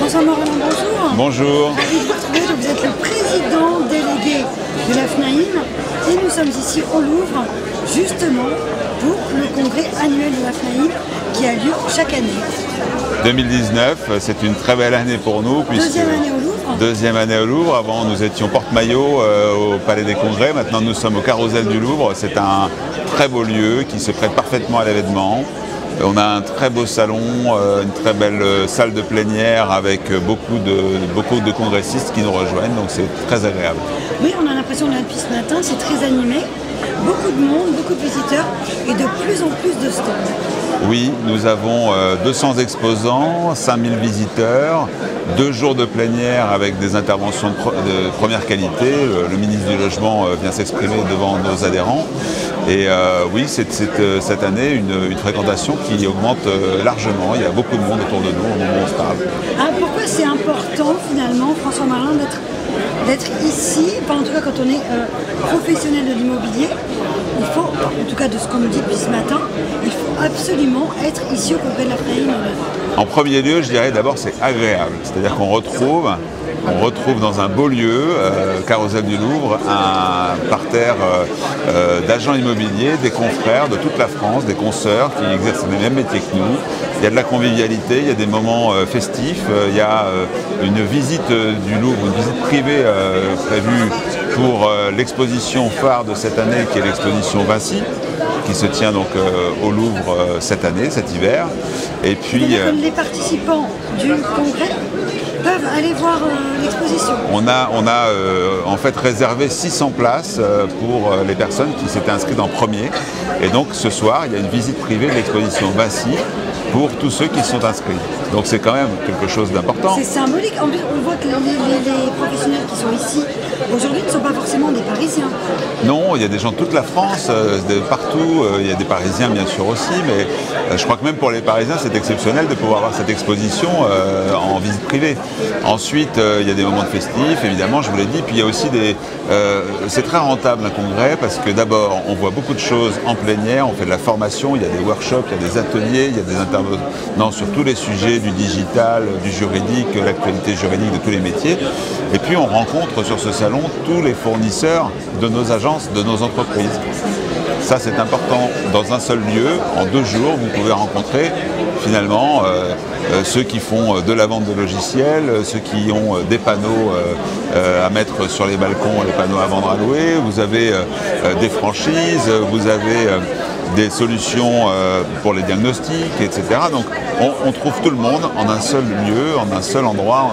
François Morin, bonjour. Bonjour. Ravi de vous retrouver. Donc, vous êtes le président délégué de la FNAIM et nous sommes ici au Louvre justement pour le congrès annuel de la FNAIM qui a lieu chaque année. 2019, c'est une très belle année pour nous. Deuxième année au Louvre. Deuxième année au Louvre. Avant, nous étions porte-maillot au Palais des Congrès. Maintenant, nous sommes au Carrousel du Louvre. C'est un très beau lieu qui se prête parfaitement à l'événement. On a un très beau salon, une très belle salle de plénière avec beaucoup de congressistes qui nous rejoignent, donc c'est très agréable. Oui, on a l'impression là depuis ce matin, c'est très animé, beaucoup de monde, beaucoup de visiteurs et de plus en plus de stands. Oui, nous avons 200 exposants, 5000 visiteurs, 2 jours de plénière avec des interventions de première qualité. Le ministre du Logement vient s'exprimer devant nos adhérents. Et oui, c'est cette année une fréquentation qui augmente largement. Il y a beaucoup de monde autour de nous au moment où on se parle. Ah, pourquoi c'est important finalement, François Morin, d'être ici, en tout cas quand on est professionnel de l'immobilier, il faut, en tout cas de ce qu'on nous dit depuis ce matin, il faut absolument être ici au congrès de la FNAIM. En premier lieu, je dirais d'abord c'est agréable, c'est-à-dire qu'on retrouve dans un beau lieu, Carrousel du Louvre, un parterre d'agents immobiliers, des confrères de toute la France, des consoeurs qui exercent les mêmes métiers que nous. Il y a de la convivialité, il y a des moments festifs, il y a une visite du Louvre, une visite privée prévue pour l'exposition phare de cette année qui est l'exposition Vinci, qui se tient donc au Louvre cette année, cet hiver. Et puis les participants du congrès peuvent aller voir l'exposition. On a en fait réservé 600 places pour les personnes qui s'étaient inscrites en premier. Et donc ce soir, il y a une visite privée de l'exposition Vinci pour tous ceux qui sont inscrits. Donc c'est quand même quelque chose d'important. C'est symbolique. En plus, on voit que les professionnels qui sont ici aujourd'hui ne sont pas forcément des Parisiens. Non, il y a des gens de toute la France, de partout. Il y a des Parisiens bien sûr aussi, mais je crois que même pour les Parisiens, c'est exceptionnel de pouvoir avoir cette exposition en visite privée. Ensuite, il y a des moments de festifs, évidemment, je vous l'ai dit. Puis il y a aussi c'est très rentable un congrès parce que d'abord, on voit beaucoup de choses en plénière, on fait de la formation, il y a des workshops, il y a des ateliers, il y a des intervenants sur tous les sujets du digital, du juridique, l'actualité juridique de tous les métiers. Et puis on rencontre sur ce salon tous les fournisseurs de nos agences, de nos entreprises. Ça c'est important. Dans un seul lieu, en 2 jours, vous pouvez rencontrer finalement ceux qui font de la vente de logiciels, ceux qui ont des panneaux à mettre sur les balcons, les panneaux à vendre à louer. Vous avez des franchises, vous avez des solutions pour les diagnostics, etc. Donc on trouve tout le monde en un seul lieu, en un seul endroit,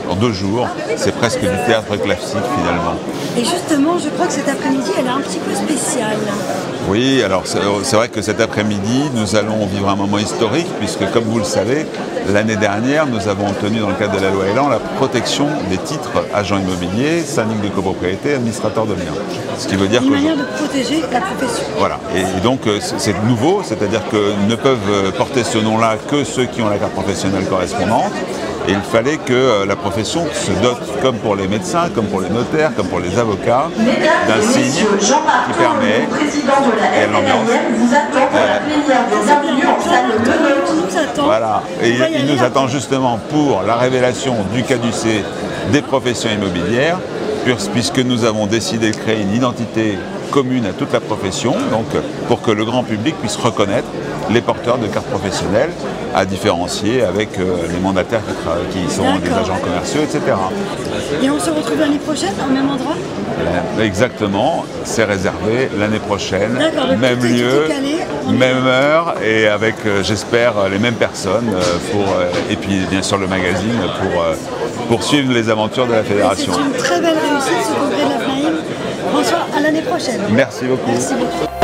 en 2 jours. C'est presque du théâtre classique finalement. Et justement, je crois que cet après-midi, elle est un petit peu spéciale. Oui, alors c'est vrai que cet après-midi, nous allons vivre un moment historique puisque, comme vous le savez, l'année dernière, nous avons obtenu dans le cadre de la loi Elan la protection des titres agents immobiliers, syndic de copropriété, administrateur de biens. Ce qui veut dire une manière de protéger la profession. Voilà, et donc c'est nouveau, c'est-à-dire que ne peuvent porter ce nom-là que ceux qui ont la carte professionnelle correspondante. Et il fallait que la profession se dote, comme pour les médecins, comme pour les notaires, comme pour les avocats, d'un signe qui permet, et l'ambiance, voilà, et il nous attend justement pour la révélation du caducée des professions immobilières, puisque nous avons décidé de créer une identité commune à toute la profession, donc pour que le grand public puisse reconnaître les porteurs de cartes professionnelles à différencier avec les mandataires qui sont des agents commerciaux, etc. Et on se retrouve l'année prochaine au même endroit ? Exactement, c'est réservé l'année prochaine, même tout est lieu, calé, même heure et avec, j'espère, les mêmes personnes et puis bien sûr le magazine pour poursuivre les aventures de la Fédération. C'est une très belle réussite ce congrès de la FNAIM. François, à l'année prochaine. Merci beaucoup. Merci beaucoup.